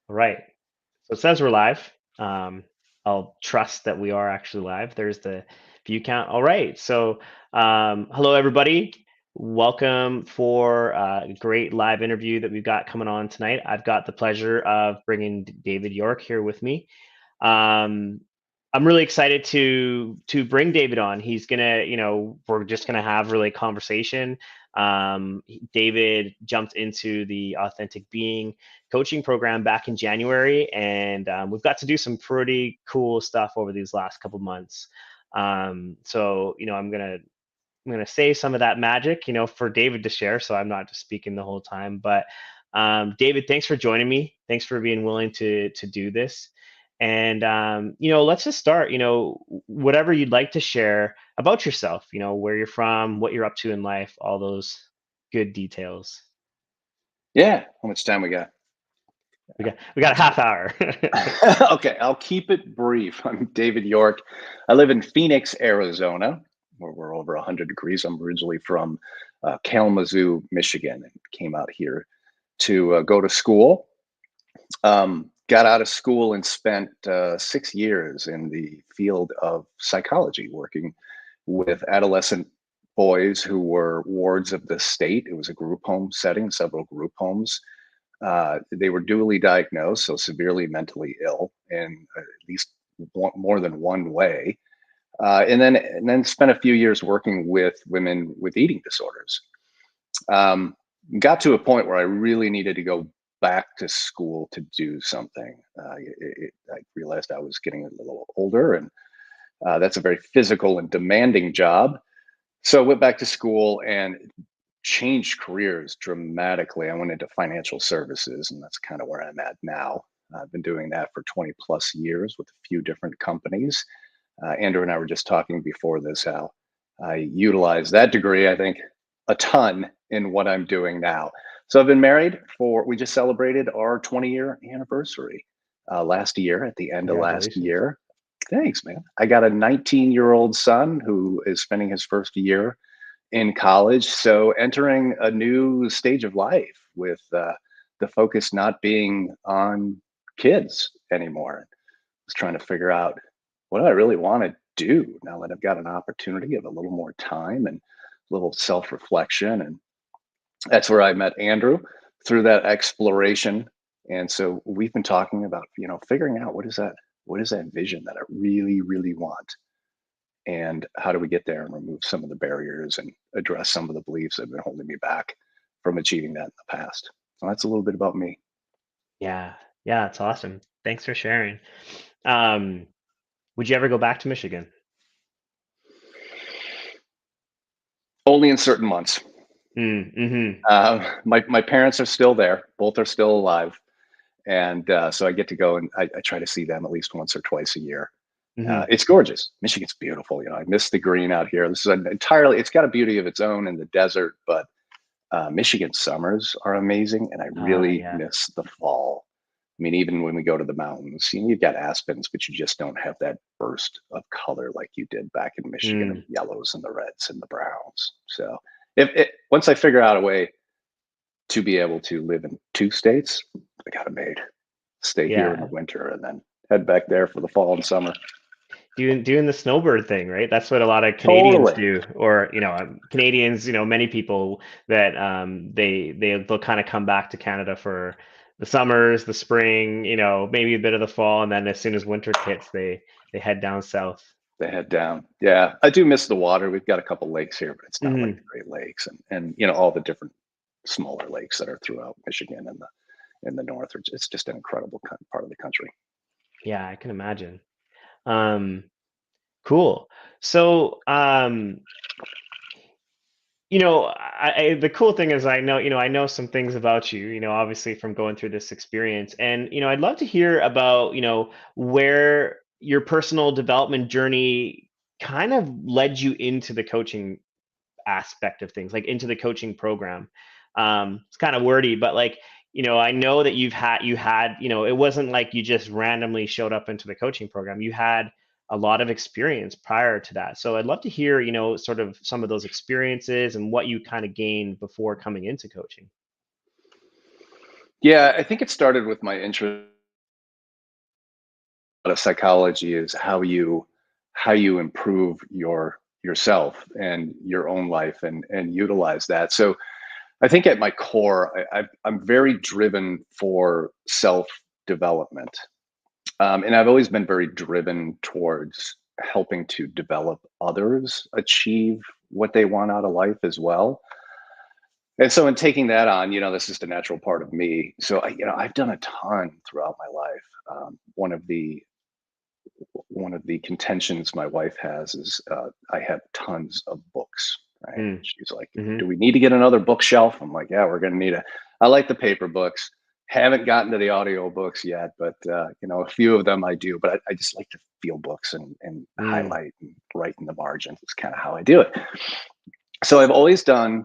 All right. So it says we're live. Um, I'll trust that we are actually live. There's the view count. All right. So hello, everybody. Welcome for a great live interview that we've got coming on tonight. I've got the pleasure of bringing David York here with me. Um, I'm really excited to bring David on. He's gonna, we're just gonna have really conversation. David jumped into the Authentic Being coaching program back in January, and we've got to do some pretty cool stuff over these last couple months. So I'm gonna say some of that magic, for David to share, so I'm not just speaking the whole time. But David, thanks for joining me. Thanks for being willing to do this. And let's just start. Whatever you'd like to share about yourself. Where you're from, what you're up to in life, all those good details. Yeah. How much time we got? We got a half hour. Okay, I'll keep it brief. I'm David York. I live in Phoenix, Arizona, where we're over 100 degrees. I'm originally from Kalamazoo, Michigan, and came out here to go to school. Got out of school and spent 6 years in the field of psychology, working with adolescent boys who were wards of the state. It was a group home setting, several group homes. They were dually diagnosed, so severely mentally ill in at least more than one way. And then spent a few years working with women with eating disorders. Um, got to a point where I really needed to go back to school to do something. I realized I was getting a little older, and that's a very physical and demanding job. So I went back to school and changed careers dramatically. I went into financial services, and that's kind of where I'm at now. I've been doing that for 20 plus years with a few different companies. Andrew and I were just talking before this how I utilize that degree, I think, a ton in what I'm doing now. So I've been married we just celebrated our 20-year anniversary last year at the end of last Congratulations. year. Thanks, man. I got a 19-year-old son who is spending his first year in college. So entering a new stage of life with the focus not being on kids anymore. I was trying to figure out what do I really want to do now that I've got an opportunity of a little more time and a little self-reflection. And that's where I met Andrew through that exploration. And so we've been talking about, figuring out what is that vision that I really, really want, and how do we get there and remove some of the barriers and address some of the beliefs that have been holding me back from achieving that in the past. So that's a little bit about me. Yeah, yeah, it's awesome. Thanks for sharing. Um, would you ever go back to Michigan? Only in certain months. Mm-hmm. My parents are still there. Both are still alive. And so I get to go, and I try to see them at least once or twice a year. Mm-hmm. It's gorgeous. Michigan's beautiful. I miss the green out here. This is it's got a beauty of its own in the desert, but Michigan summers are amazing, and I really Yeah. miss the fall. I mean, even when we go to the mountains, you've got aspens, but you just don't have that burst of color like you did back in Michigan, of Mm, yellows and the reds and the browns. So, if once I figure out a way to be able to live in two states, I got it made. Stay here in the yeah. winter and then head back there for the fall and summer. Doing the snowbird thing, right? That's what a lot of Canadians Totally. do, or Canadians. Many people that they'll kind of come back to Canada for the summers, the spring, maybe a bit of the fall, and then as soon as winter hits, they head down south. They head down. Yeah, I do miss the water. We've got a couple lakes here, but it's not like Hmm. the Great Lakes and all the different smaller lakes that are throughout Michigan and the north. It's just an incredible part of the country. Yeah, I can imagine. Um, cool. So, the cool thing is I know some things about you, obviously from going through this experience. And, I'd love to hear about, where your personal development journey kind of led you into the coaching aspect of things, like into the coaching program. It's kind of wordy, but like, I know that you had, it wasn't like you just randomly showed up into the coaching program. You had a lot of experience prior to that. So I'd love to hear, sort of some of those experiences and what you kind of gained before coming into coaching. Yeah, I think it started with my interest of psychology is how you improve yourself and your own life and utilize that. So I think at my core, I'm very driven for self development. And I've always been very driven towards helping to develop others achieve what they want out of life as well. And so in taking that on, this is the natural part of me. So I've done a ton throughout my life. One of the contentions my wife has is I have tons of books. Right? Mm, She's like, "Do hmm we need to get another bookshelf?" I'm like, "Yeah, we're gonna need a." I like the paper books. Haven't gotten to the audio books yet, but a few of them I do. But I just like to feel books and mm, highlight and write in the margins. It's kind of how I do it. So I've always done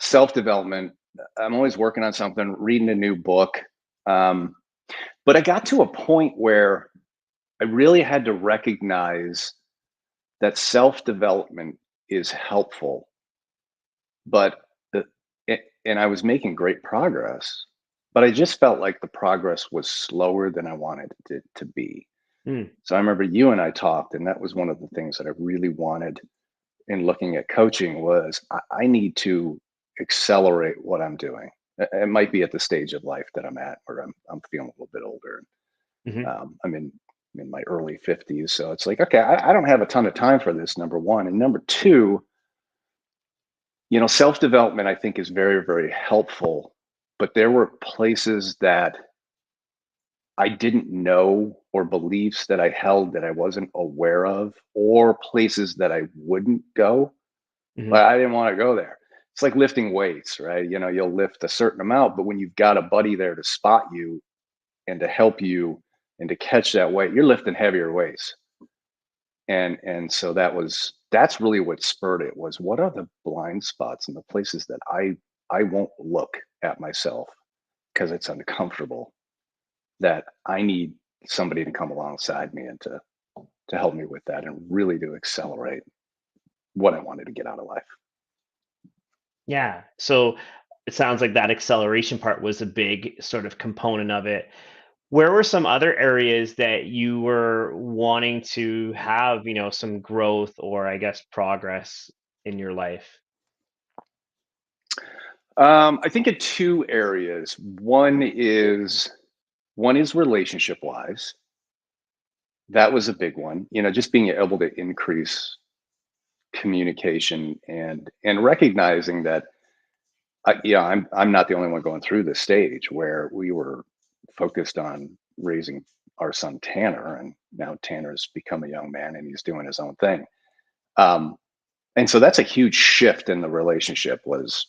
self development. I'm always working on something, reading a new book. Um, but I got to a point where I really had to recognize that self development is helpful, but and I was making great progress, but I just felt like the progress was slower than I wanted it to be. mm, So I remember you and I talked, and that was one of the things that I really wanted in looking at coaching was I need to accelerate what I'm doing. It might be at the stage of life that I'm at where I'm feeling a little bit older. hmm I'm in my early 50s, so it's like, okay, I don't have a ton of time for this. Number one, and number two, self development I think is very very helpful, but there were places that I didn't know or beliefs that I held that I wasn't aware of, or places that I wouldn't go. hmm But I didn't want to go there. It's like lifting weights, right? You'll lift a certain amount, but when you've got a buddy there to spot you and to help you and to catch that weight, you're lifting heavier weights. And so that's really what spurred it was what are the blind spots and the places that I won't look at myself because it's uncomfortable that I need somebody to come alongside me and to help me with that and really to accelerate what I wanted to get out of life. Yeah. So it sounds like that acceleration part was a big sort of component of it. Where were some other areas that you were wanting to have, some growth or I guess progress in your life? I think in two areas. One is relationship wise. That was a big one. Just being able to increase communication and recognizing that I'm not the only one going through this stage where we were focused on raising our son Tanner, and now Tanner's become a young man and he's doing his own thing. Um, and so that's a huge shift in the relationship. Was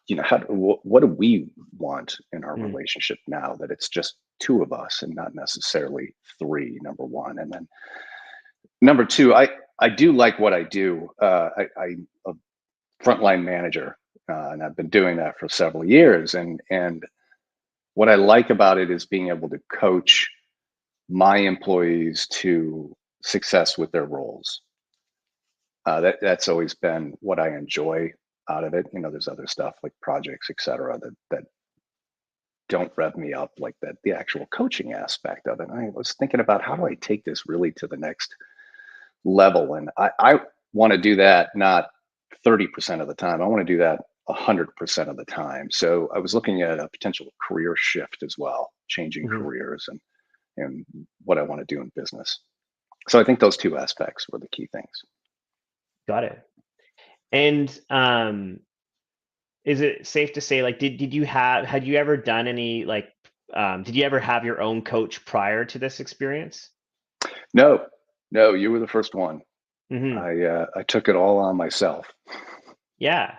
what do we want in our Mm, relationship now that it's just two of us and not necessarily three? Number one, and then number two, I do like what I do. I'm a frontline manager, and I've been doing that for several years. And what I like about it is being able to coach my employees to success with their roles. That's always been what I enjoy out of it. There's other stuff like projects, et cetera, that don't rev me up like that. The actual coaching aspect of it. I was thinking about how do I take this really to the next level, and I want to do that not 30% of the time. I want to do that 100% of the time. So I was looking at a potential career shift as well, changing mhm. careers and what I want to do in business. So I think those two aspects were the key things. Got it. And is it safe to say, like, did you have had you ever done any like did you ever have your own coach prior to this experience? No, no, you were the first one. Hmm I took it all on myself. Yeah.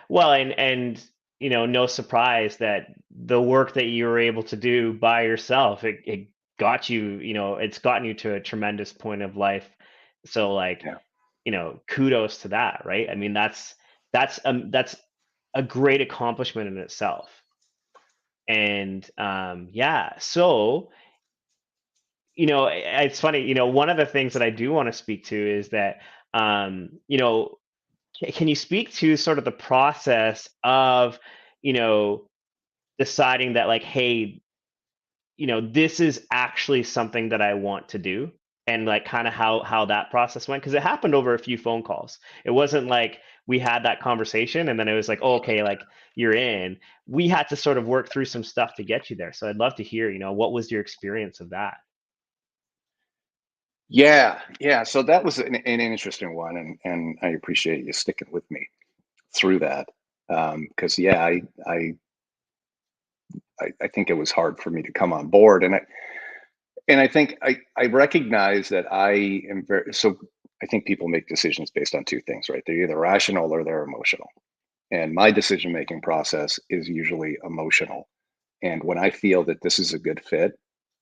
Well, and no surprise that the work that you were able to do by yourself, it got you, it's gotten you to a tremendous point of life. So like, Yeah. kudos to that, right? I mean, that's a great accomplishment in itself. And yeah, so it's funny, one of the things that I do want to speak to is that can you speak to sort of the process of, you know, deciding that like, hey, this is actually something that I want to do, and like kind of how that process went, because it happened over a few phone calls. It wasn't like we had that conversation and then it was like, oh, okay, like you're in. We had to sort of work through some stuff to get you there. So I'd love to hear, what was your experience of that? Yeah, yeah. So that was an interesting one, and I appreciate you sticking with me through that. Because yeah, I think it was hard for me to come on board, and I think I recognize that I am very so. I think people make decisions based on two things, right? They're either rational or they're emotional, and my decision making process is usually emotional. And when I feel that this is a good fit,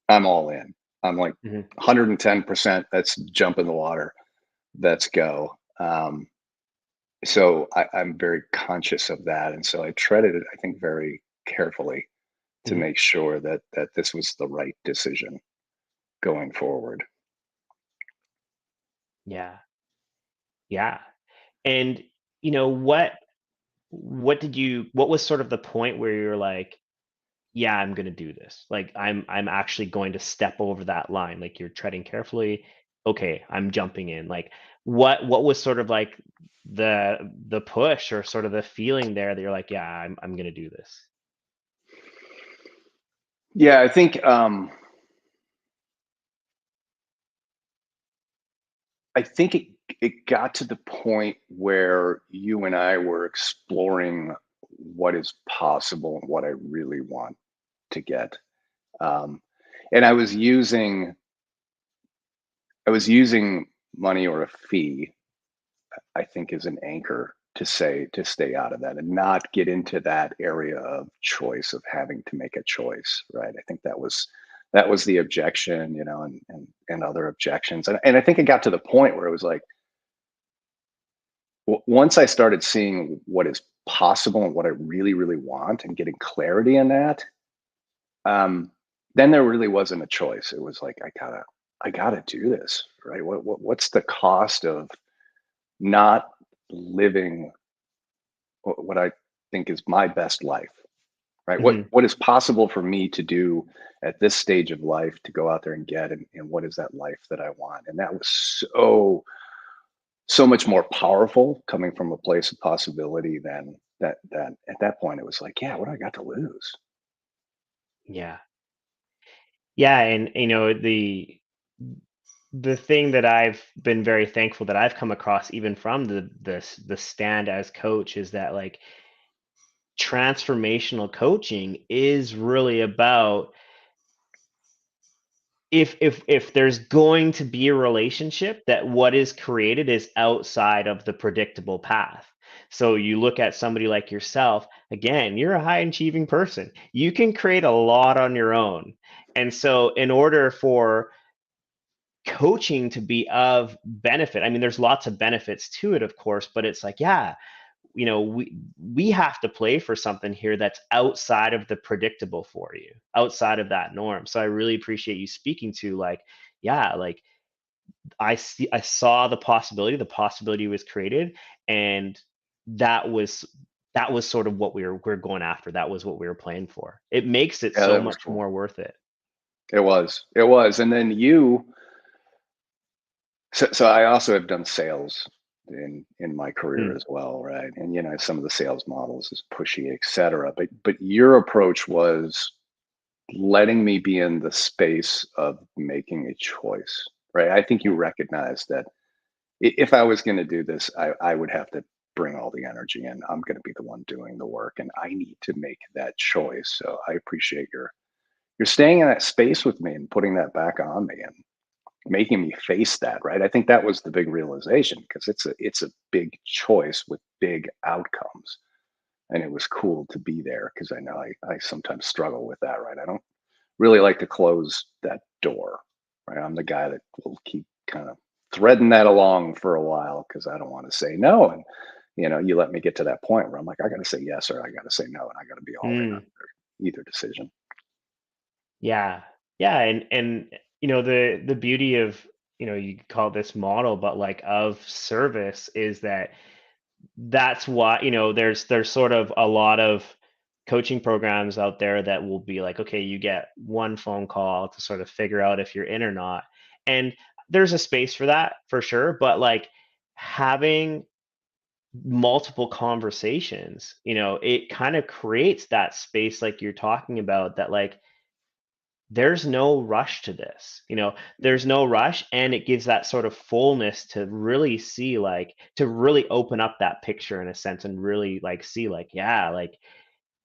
I'm all in. I'm like Hmm. 110%. Let's jump in the water. Let's go. So I'm very conscious of that, and so I treaded it, I think, very carefully to Hmm. make sure that this was the right decision going forward. Yeah, yeah. And what was sort of the point where you're like, yeah, I'm going to do this. Like I'm actually going to step over that line. Like you're treading carefully. Okay, I'm jumping in. Like what was sort of like the push or sort of the feeling there that you're like, yeah, I'm going to do this. Yeah, I think it got to the point where you and I were exploring what is possible and what I really want to get. Um, and I was using money or a fee, I think, as an anchor to stay out of that and not get into that area of choice of having to make a choice, right? I think that was the objection, and other objections. And I think it got to the point where it was like, once I started seeing what is possible and what I really, really want and getting clarity in that, um, then there really wasn't a choice. It was like, I gotta do this, right? What's the cost of not living what I think is my best life, right? What Hmm. what is possible for me to do at this stage of life to go out there and get, and what is that life that I want? And that was so much more powerful coming from a place of possibility than that at that point it was like, yeah, what do I got to lose? Yeah. Yeah, and the thing that I've been very thankful that I've come across even from the stand as coach is that like transformational coaching is really about, if there's going to be a relationship, that what is created is outside of the predictable path. So you look at somebody like yourself, again, you're a high achieving person, you can create a lot on your own. And so in order for coaching to be of benefit, I mean, there's lots of benefits to it, of course, but it's like, yeah, we have to play for something here that's outside of the predictable for you, outside of that norm. So I really appreciate you speaking to, like, yeah, like I saw the possibility was created, and that was that was sort of what we're going after. That was what we were playing for. It makes it Yeah, so that was much cool. more worth it. It was, and then so I also have done sales in my career Mm, as well, right? And some of the sales models is pushy, et cetera. But your approach was letting me be in the space of making a choice, right? I think you yeah. recognize that if I was going to do this, I would have to bring all the energy in. I'm going to be the one doing the work, and I need to make that choice. So I appreciate you're staying in that space with me and putting that back on me and making me face that, right? I think that was the big realization because it's a big choice with big outcomes. And it was cool to be there because I know I sometimes struggle with that, right? I don't really like to close that door, right? I'm the guy that will keep kind of threading that along for a while because I don't want to say no. And you let me get to that point where I'm like, I got to say yes or I got to say no, and I got to be all in on Mm, either decision. yeah. Yeah, and the beauty of, you could call this model, but like of service, is that that's why, there's sort of a lot of coaching programs out there that will be like, okay, you get one phone call to sort of figure out if you're in or not. And there's a space for that for sure, but like having multiple conversations, it kind of creates that space like you're talking about, that like there's no rush to this. There's no rush, and it gives that sort of fullness to really see, like, to really open up that picture in a sense, and really like see, like, yeah, like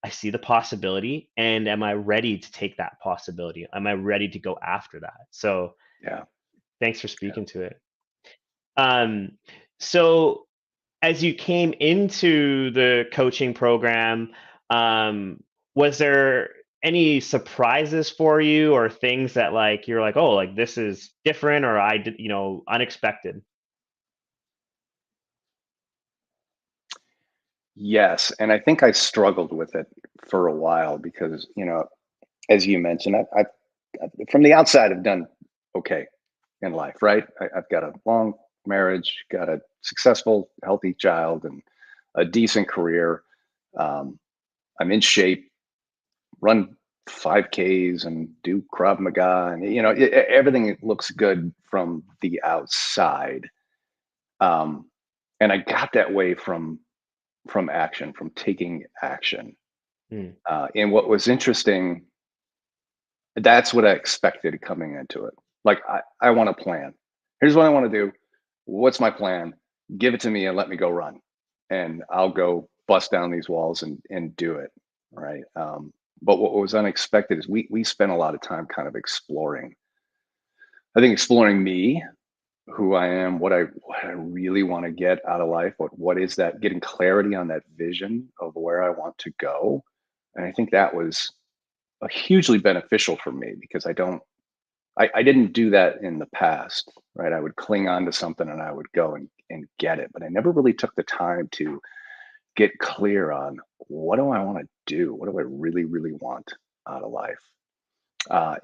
I see the possibility, and am I ready to take that possibility? Am I ready to go after that? So Yeah. thanks for Yeah. speaking to it. Um, so as you came into the coaching program, um, was there any surprises for you, or things that like you're like, oh, like this is different, or I did, unexpected? Yes, and I think I struggled with it for a while because, as you mentioned, from the outside, I've done okay in life, right? I've got a long marriage, got a successful, healthy child, and a decent career. Um, I'm in shape, run 5Ks and do Krav Maga, and everything looks good from the outside. Um, and I got that way from action, from taking action. Hmm. And what was interesting, that's what I expected coming into it. Like, I want a plan. Here's what I want to do. What's my plan? Give it to me and let me go run. And I'll go bust down these walls and do it. Right. But what was unexpected is we spent a lot of time kind of exploring. I think exploring me, who I am, what I really want to get out of life, what is that, getting clarity on that vision of where I want to go. And I think that was hugely beneficial for me because I didn't do that in the past, right? I would cling on to something and I would go and get it, but I never really took the time to get clear on what do I want to do? What do I really, really want out of life?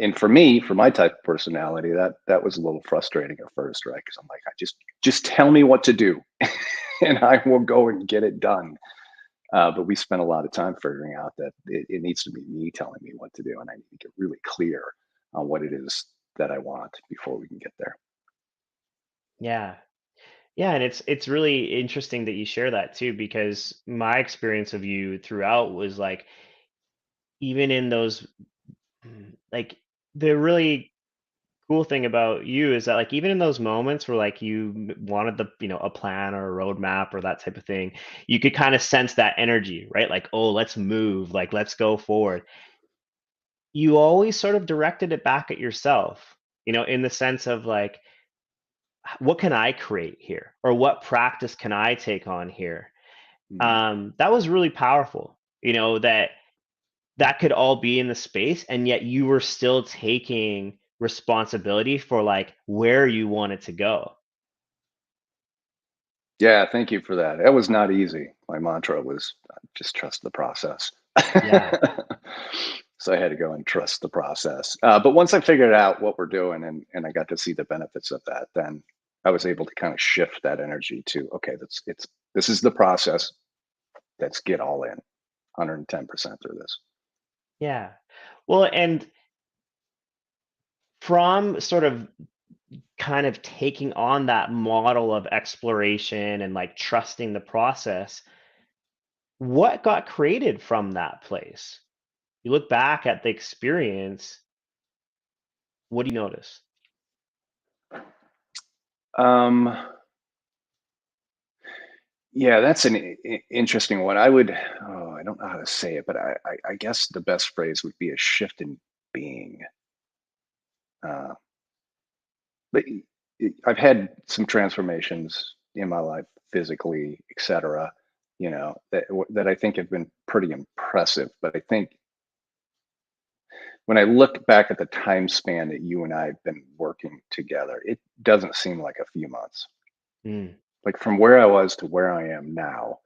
And for me, for my type of personality, that was a little frustrating at first, right? Because I'm like, I just tell me what to do, and I will go and get it done. But we spent a lot of time figuring out that it needs to be me telling me what to do, and I need to get really clear on what it is that I want before we can get there. Yeah. Yeah, and it's really interesting that you share that too, because my experience of you throughout was like, even in those, like, the really cool thing about you is that, like, even in those moments where like you wanted a plan or a roadmap or that type of thing, you could kind of sense that energy, right? Like, oh, let's move, like let's go forward. You always sort of directed it back at yourself, in the sense of like, what can I create here, or what practice can I take on here? Mhm. That was really powerful. That could all be in the space, and yet you were still taking responsibility for like where you wanted to go. Yeah, thank you for that. That was not easy. My mantra was just trust the process. Yeah. So I had to go and trust the process. But once I figured out what we're doing and I got to see the benefits of that, then I was able to kind of shift that energy to, okay, this is the process. Let's get all in 110% through this. Yeah. Well, and from sort of kind of taking on that model of exploration and like trusting the process, what got created from that place? You look back at the experience, what do you notice? Um, yeah, that's an interesting one. I don't know how to say it, but I guess the best phrase would be a shift in being. Uh, but I've had some transformations in my life, physically, etc. That I think have been pretty impressive. But I think when I look back at the time span that you and I have been working together, it doesn't seem like a few months. Mm, Like from where I was to where I am now,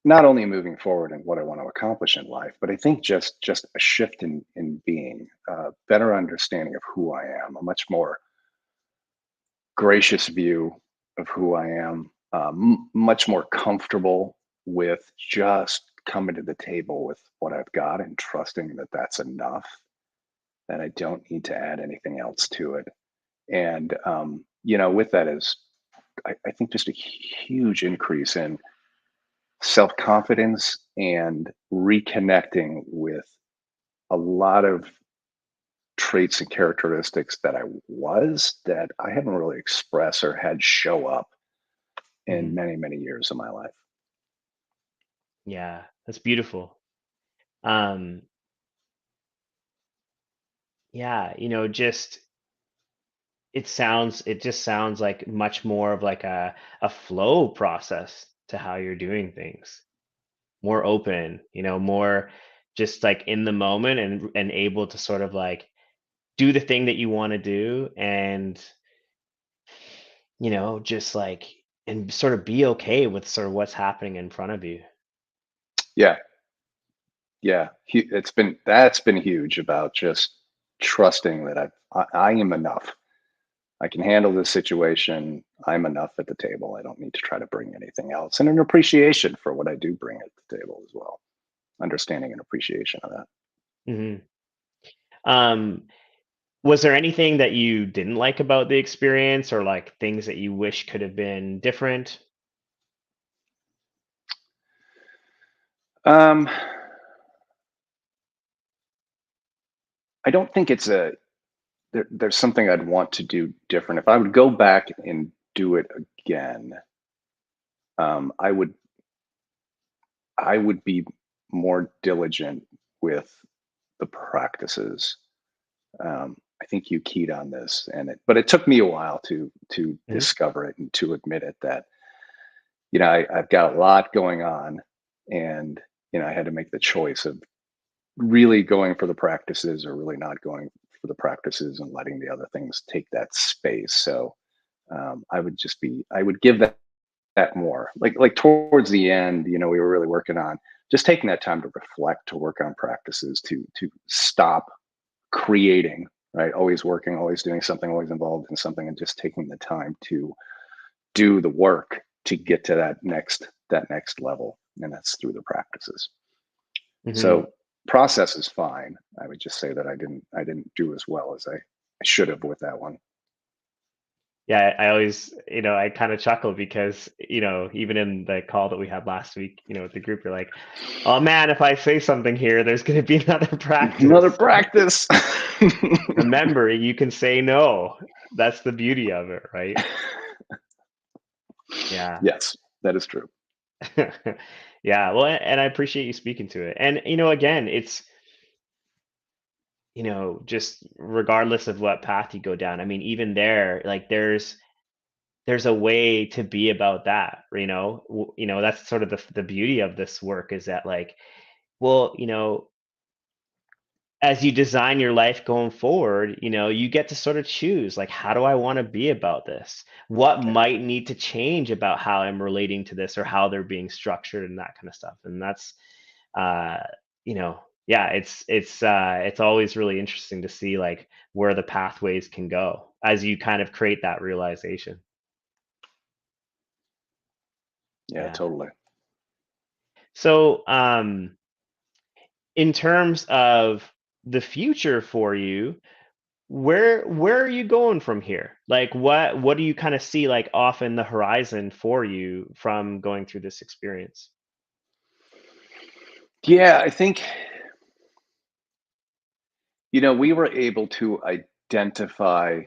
not only moving forward and what I want to accomplish in life, but I think just a shift in being, better understanding of who I am, a much more gracious view of who I am, much more comfortable with just coming to the table with what I've got and trusting that that's enough, that I don't need to add anything else to it. And, with that is, I think, just a huge increase in self confidence and reconnecting with a lot of traits and characteristics that that I haven't really expressed or had show up in Mhm. many, many years of my life. Yeah, that's beautiful. Um, yeah, just it just sounds like much more of like a flow process to how you're doing things. More open, more just like in the moment and able to sort of like do the thing that you want to do and just like and sort of be okay with sort of what's happening in front of you. Yeah, yeah, that's been huge about just trusting that I am enough. I can handle this situation. I'm enough at the table. I don't need to try to bring anything else, and an appreciation for what I do bring at the table as well. Understanding and appreciation of that. Hmm. um was there anything that you didn't like about the experience or like things that you wish could have been different? Um, I don't think there's something I'd want to do different. If I would go back and do it again, um, I would I would be more diligent with the practices. I think you keyed on this, but it took me a while to Hmm. discover it and to admit it that I've got a lot going on, and I had to make the choice of really going for the practices or really not going for the practices and letting the other things take that space. So I would give that more like towards the end, we were really working on just taking that time to reflect, to work on practices, to stop creating, right? Always working, always doing something, always involved in something, and just taking the time to do the work to get to that next level, and that's through the practices. Hmm. So process is fine. I would just say that I didn't do as well as I should have with that one. Yeah, I always, I kind of chuckle because, even in the call that we had last week, with the group, you're like, oh man, if I say something here, there's going to be another Another practice. practice. Remember, you can say no. That's the beauty of it, right? Yeah. Yes, that is true. Yeah. Well, and I appreciate you speaking to it. And, again, it's, just regardless of what path you go down, I mean, even there, like there's a way to be about that, that's sort of the beauty of this work is that like, well, as you design your life going forward, you get to sort of choose like, how do I want to be about this? What Yeah, might need to change about how I'm relating to this or how they're being structured and that kind of stuff. And that's, uh, yeah, it's always really interesting to see like where the pathways can go as you kind of create that realization. yeah, Yeah. totally. So, in terms of the future for you, where are you going from here? Like what do you kind of see like off in the horizon for you from going through this experience? Yeah, I think we were able to identify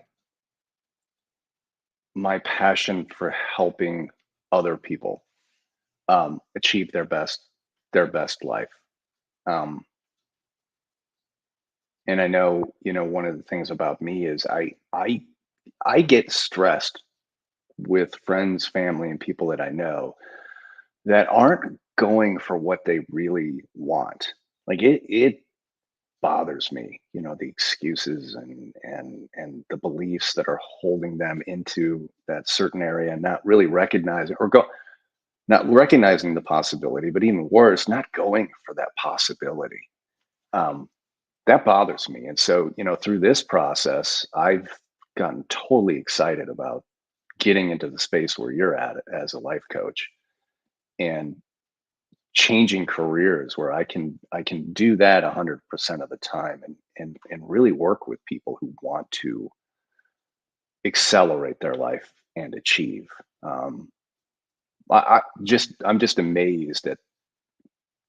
my passion for helping other people achieve their best life. Um, and I know, one of the things about me is I get stressed with friends, family, and people that I know that aren't going for what they really want. Like it bothers me, the excuses and the beliefs that are holding them into that certain area and not recognizing the possibility, but even worse, not going for that possibility. Um, that bothers me. And so, through this process, I've gotten totally excited about getting into the space where you're at as a life coach and changing careers where I can do that 100% of the time, and really work with people who want to accelerate their life and achieve. Um, I'm just amazed at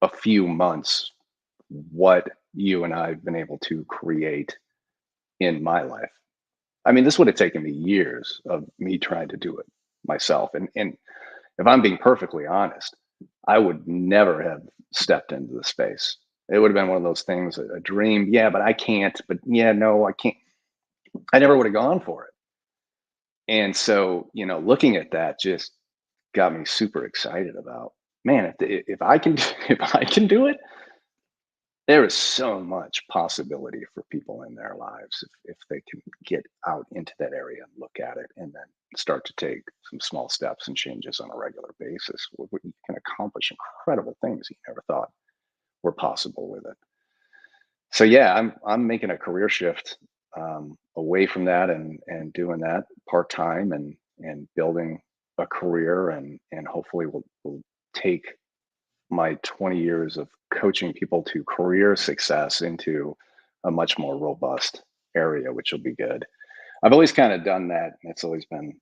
a few months what you and I have been able to create in my life. I mean, this would have taken me years of me trying to do it myself. And if I'm being perfectly honest, I would never have stepped into the space. It would have been one of those things, a dream. Yeah, but I can't. But yeah, no, I can't. I never would have gone for it. And so, looking at that just got me super excited about, man, if I can if I can do it, there is so much possibility for people in their lives if they can get out into that area and look at it, and then start to take some small steps and changes on a regular basis. You can accomplish incredible things you never thought were possible with it. So yeah, I'm making a career shift, away from that, and doing that part time, and building a career, and hopefully will take my 20 years of coaching people to career success into a much more robust area, which will be good. I've always kind of done that. It's always been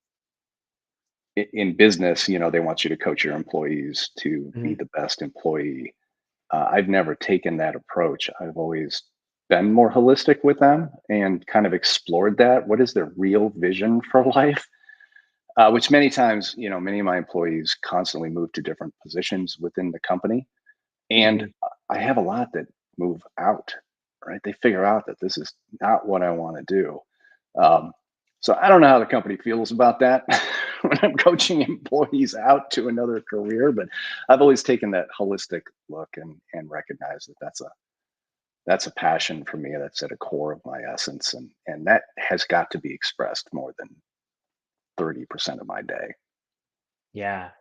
in business, they want you to coach your employees to be Mhm. the best employee. I've never taken that approach. I've always been more holistic with them and kind of explored that. What is their real vision for life? Which many times, many of my employees constantly move to different positions within the company. And Mhm. I have a lot that move out, right? They figure out that this is not what I want to do. Um, so I don't know how the company feels about that when I'm coaching employees out to another career, but I've always taken that holistic look, and recognized that that's a passion for me. That's at a core of my essence, and that has got to be expressed more than 30% of my day. Yeah.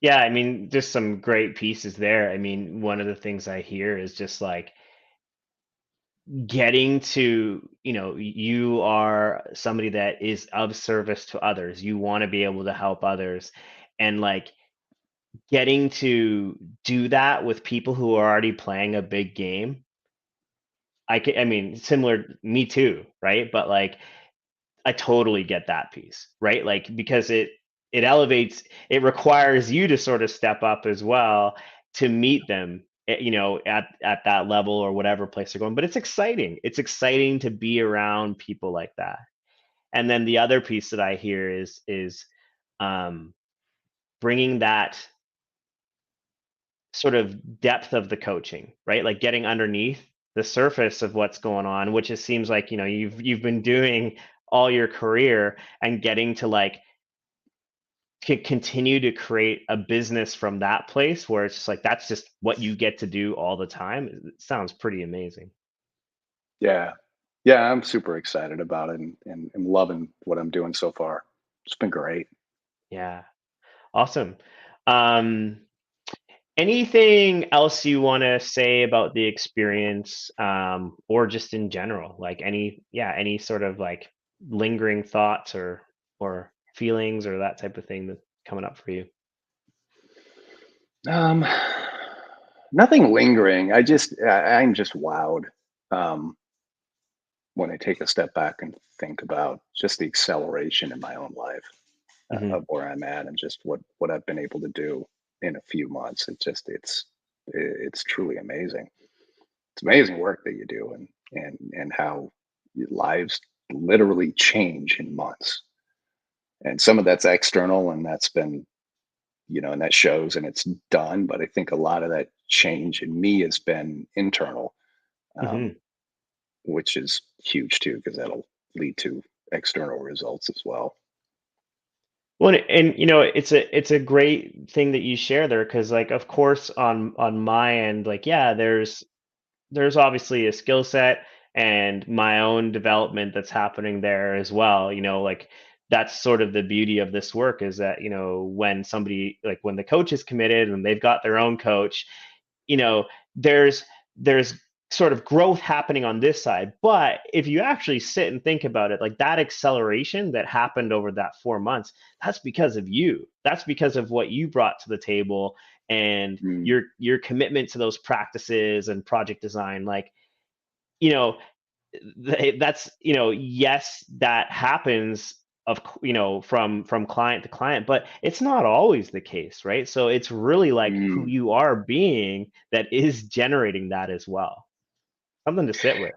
Yeah, I mean, just some great pieces there. I mean, one of the things I hear is just like getting to, you are somebody that is of service to others. You want to be able to help others. And like getting to do that with people who are already playing a big game. I mean, similar, me too, right? But like I totally get that piece, right? Like because it elevates, it requires you to sort of step up as well to meet them, at that level or whatever place they're going. But it's exciting. It's exciting to be around people like that. And then the other piece that I hear is um, bringing that sort of depth of the coaching, right? Like getting underneath the surface of what's going on, which it seems like, you've been doing all your career, and getting to like continue to create a business from that place where it's just like that's just what you get to do all the time. It sounds pretty amazing. Yeah. Yeah, I'm super excited about it, and loving what I'm doing so far. It's been great. Yeah. Awesome. Um, Anything else you want to say about the experience, or just in general, like any sort of like lingering thoughts or feelings or that type of thing that's coming up for you? Um, Nothing lingering. I'm just wowed, um, when I take a step back and think about just the acceleration in my own life, Hmm. of where I'm at, and just what I've been able to do in a few months. It's truly amazing. It's amazing work that you do, and how lives literally change in months. And some of that's external, and that's been, and that shows, and it's done. But I think a lot of that change in me has been internal, um, Hmm. which is huge too, because that'll lead to external results as well. Well, and it's a great thing that you share there, because like of course on my end, like yeah, there's obviously a skill set and my own development that's happening there as well. Like that's sort of the beauty of this work, is that when somebody, like when the coach is committed and they've got their own coach, you know there's sort of growth happening on this side. But if you actually sit and think about it, like that acceleration that happened over that 4 months, that's because of you, that's because of what you brought to the table. and Mm, your commitment to those practices and project design, like, you know, that's, yes, that happens from client to client, but it's not always the case, right? So it's really like who mm. you are being that is generating that as well. Something to sit with.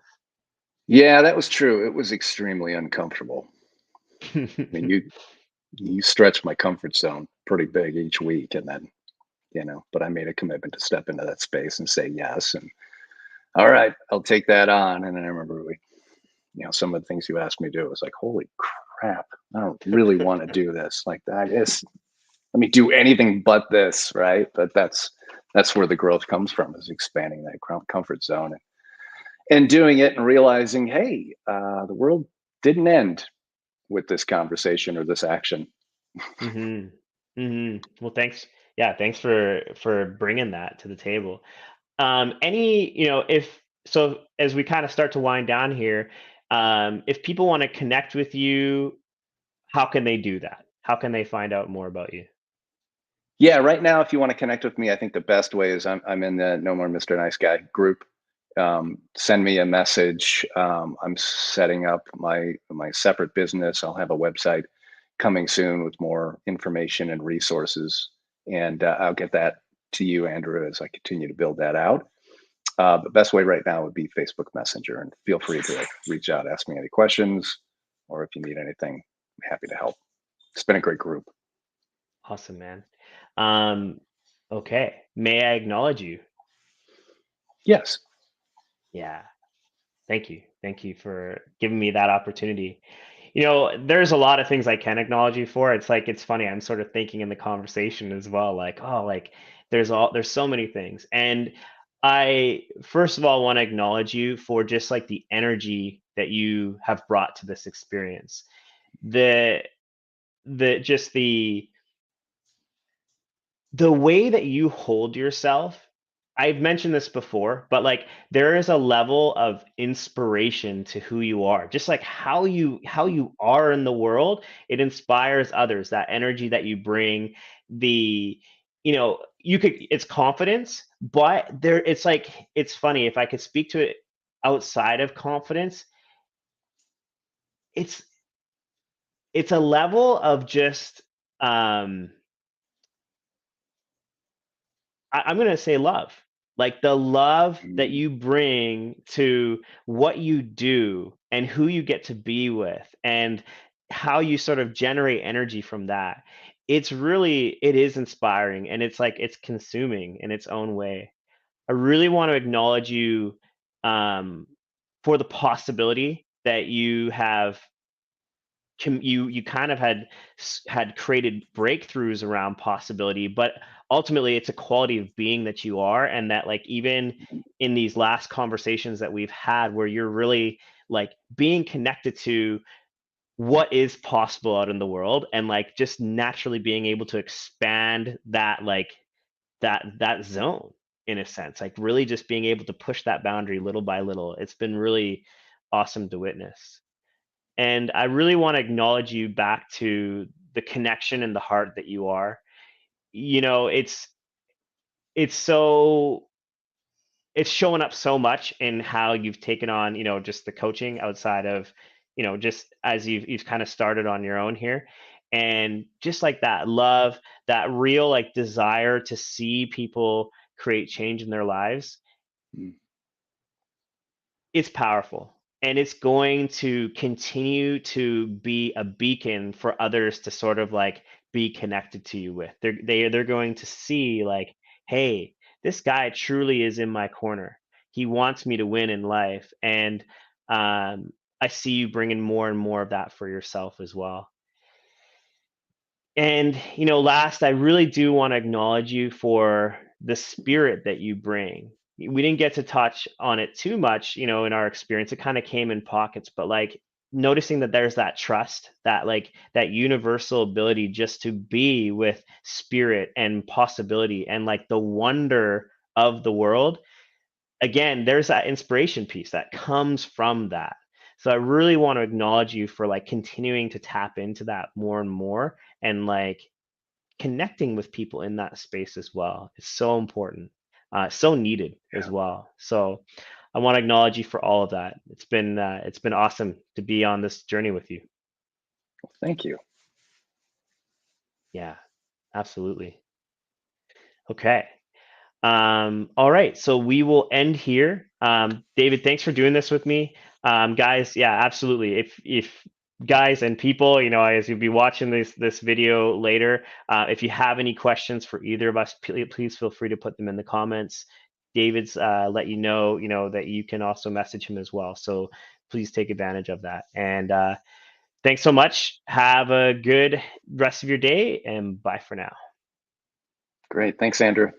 Yeah, that was true. It was extremely uncomfortable. I mean, you stretched my comfort zone pretty big each week, and then but I made a commitment to step into that space and say yes. And all right, I'll take that on. And then I remember some of the things you asked me to do. It was like, holy crap, I don't really want to do this. Like that is, let me do anything but this, right? But that's where the growth comes from, is expanding that comfort zone and doing it and realizing, hey, the world didn't end with this conversation or this action. Hmm. Hmm. Well, thanks. Yeah, thanks for bringing that to the table. Any, if so, as we kind of start to wind down here, if people want to connect with you, how can they do that? How can they find out more about you? Yeah, right now, if you want to connect with me, I think the best way is I'm in the No More Mr. Nice Guy group. Send me a message. I'm setting up my separate business. I'll have a website coming soon with more information and resources, and I'll get that to you, Andrew, as I continue to build that out. The best way right now would be Facebook Messenger, and feel free to reach out, ask me any questions, or if you need anything, I'm happy to help. It's been a great group. Awesome, man. Um, okay. May I acknowledge you? Yes. Yeah. Thank you. Thank you for giving me that opportunity. There's a lot of things I can acknowledge you for. It's like it's funny. I'm sort of thinking in the conversation as well, like, oh, like there's so many things. And I first of all want to acknowledge you for just like the energy that you have brought to this experience. The the just the way that you hold yourself, I've mentioned this before, but like there is a level of inspiration to who you are. Just like how you are in the world, it inspires others. That energy that you bring, the you could it's confidence, but it's like it's funny if I could speak to it outside of confidence, it's it's a level of just um I'm gonna say love. Like the love that Mm, you bring to what you do and who you get to be with and how you sort of generate energy from that. It is inspiring and it's like it's consuming in its own way. I really want to acknowledge you um, for the possibility that you have you kind of had created breakthroughs around possibility, but ultimately it's a quality of being that you are, and that like even in these last conversations that we've had where you're really like being connected to what is possible out in the world and like just naturally being able to expand that like that zone in a sense, like really just being able to push that boundary little by little. It's been really awesome to witness. And I really want to acknowledge you back to the connection and the heart that you are. It's so it's showing up so much in how you've taken on, just the coaching outside of, just as you've kind of started on your own here. And just like that love, that real like desire to see people create change in their lives, mm, it's powerful, and it's going to continue to be a beacon for others to sort of like be connected to you with. They're going to see like, hey, this guy truly is in my corner. He wants me to win in life, and I see you bringing more and more of that for yourself as well. And, last, I really do want to acknowledge you for the spirit that you bring. We didn't get to touch on it too much, in our experience. It kind of came in pockets, but like noticing that there's that trust, that like that universal ability just to be with spirit and possibility and like the wonder of the world. Again, there's that inspiration piece that comes from that. So I really want to acknowledge you for like continuing to tap into that more and more, and like connecting with people in that space as well is so important, so needed as Yeah. well. So I want to acknowledge you for all of that. It's been awesome to be on this journey with you. Well, thank you. Yeah, absolutely. Okay. All right, so we will end here. David, thanks for doing this with me. Guys, yeah, absolutely. If guys and people, as you'll be watching this video later, if you have any questions for either of us, please feel free to put them in the comments. David's let you know that you can also message him as well. So please take advantage of that. And thanks so much. Have a good rest of your day, and bye for now. Great. Thanks, Andrew.